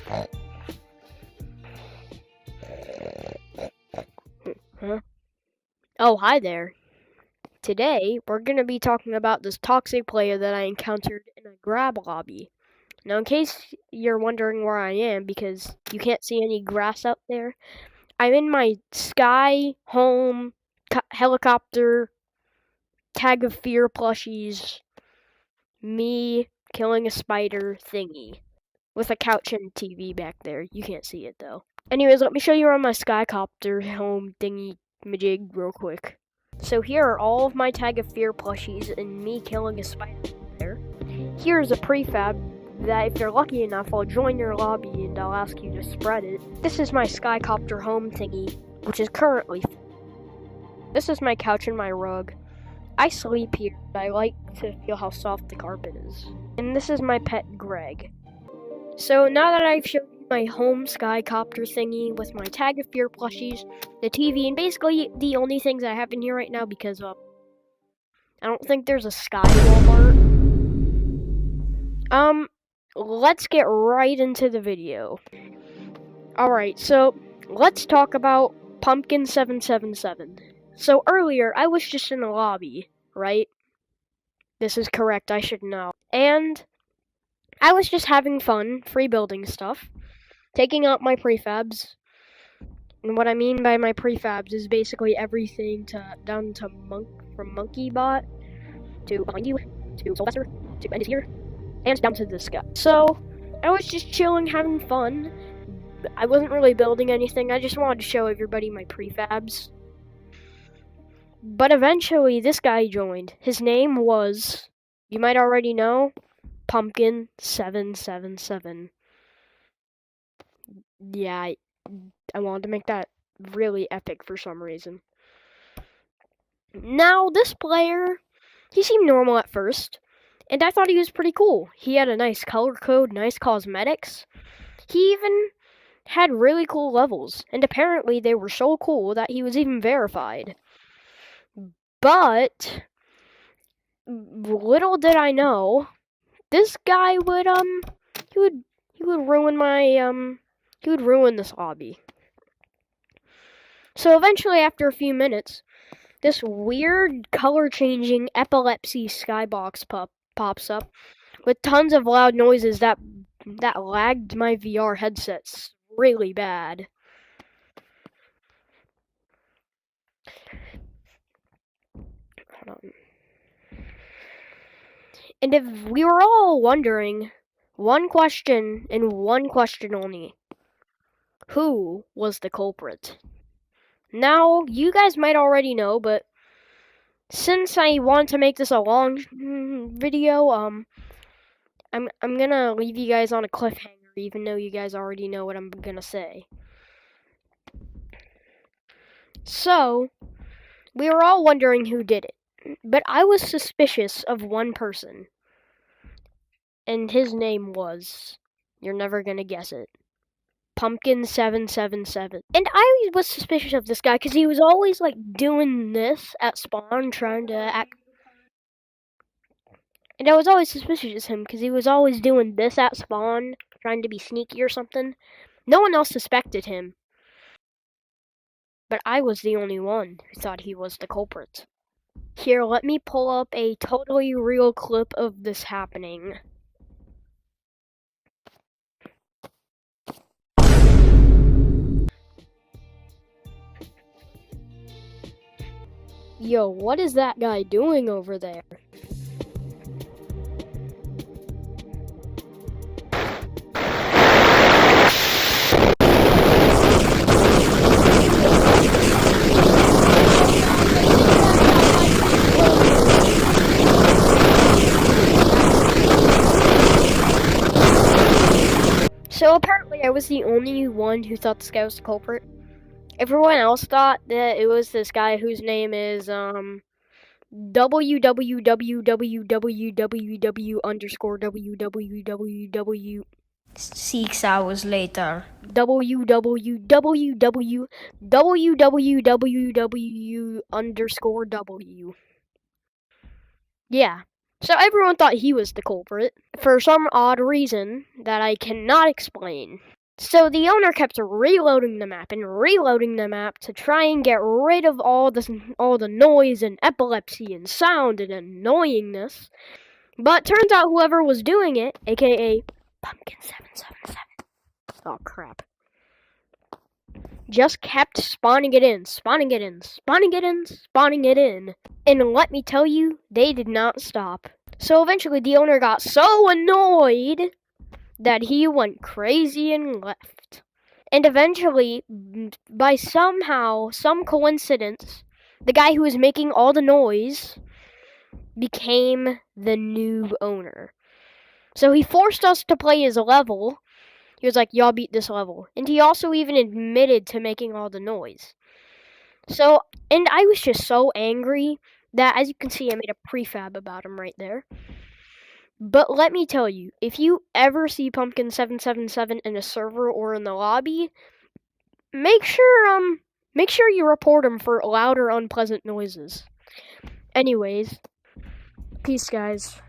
Huh? Oh, hi there. Today, we're going to be talking about this toxic player that I encountered in a grab lobby. Now, in case you're wondering where I am because you can't see any grass out there, I'm in my Sky Home helicopter Tag of Fear plushies, me killing a spider thingy with a couch and TV back there. You can't see it though. Anyways, let me show you around my Skycopter home thingy majig real quick. So here are all of my Tag of Fear plushies and me killing a spider there. Here's a prefab that if you're lucky enough, I'll join your lobby and I'll ask you to spread it. This is my Skycopter home thingy, which is currently full. This is my couch and my rug. I sleep here, but I like to feel how soft the carpet is. And this is my pet Greg. So now that I've shown you my home Skycopter thingy with my Tag of Fear plushies, the TV, and basically the only things I have in here right now because I don't think there's a Sky Walmart. Let's get right into the video. Alright, so let's talk about Pumpkin777. So earlier, I was just in a lobby, right? This is correct, I should know. And I was just having fun, free building stuff, taking out my prefabs. And what I mean by my prefabs is basically everything down to from MonkeyBot to Behind You to Sylvester to End is Here and down to this guy. So I was just chilling, having fun. I wasn't really building anything. I just wanted to show everybody my prefabs. But eventually, this guy joined. His name was, you might already know, Pumpkin777. Yeah, I wanted to make that really epic for some reason. Now, this player, he seemed normal at first, and I thought he was pretty cool. He had a nice color code, nice cosmetics. He even had really cool levels, and apparently they were so cool that he was even verified. But little did I know, this guy would he would ruin my he would ruin this lobby. So eventually, after a few minutes, this weird color-changing epilepsy skybox pops up with tons of loud noises that lagged my VR headsets really bad. Hold on. And if we were all wondering, one question and one question only: who was the culprit? Now, you guys might already know, but since I want to make this a long video, I'm gonna leave you guys on a cliffhanger, even though you guys already know what I'm gonna say. So, we were all wondering who did it, but I was suspicious of one person, and his name was, you're never gonna guess it, Pumpkin777. And I was suspicious of this guy because he was always like doing this at spawn, trying to act. And I was always suspicious of him because he was always doing this at spawn, trying to be sneaky or something. No one else suspected him. But I was the only one who thought he was the culprit. Here, let me pull up a totally real clip of this happening. Yo, what is that guy doing over there? So apparently I was the only one who thought this guy was the culprit. Everyone else thought that it was this guy whose name is www underscore www 6 hours later. www underscore w. Yeah, So everyone thought he was the culprit for some odd reason that I cannot explain. So the owner kept reloading the map and reloading the map to try and get rid of all the noise and epilepsy and sound and annoyingness. But turns out whoever was doing it, aka Pumpkin777, oh crap, just kept spawning it in, spawning it in, spawning it in, spawning it in. And let me tell you, they did not stop. So eventually the owner got so annoyed that he went crazy and left. And eventually, by some coincidence, the guy who was making all the noise became the new owner. So he forced us to play his level. He was like, y'all beat this level. And he also even admitted to making all the noise. So, and I was just so angry that, as you can see, I made a prefab about him right there. But let me tell you, if you ever see Pumpkin777 in a server or in the lobby, make sure you report him for loud or unpleasant noises. Anyways, peace, guys.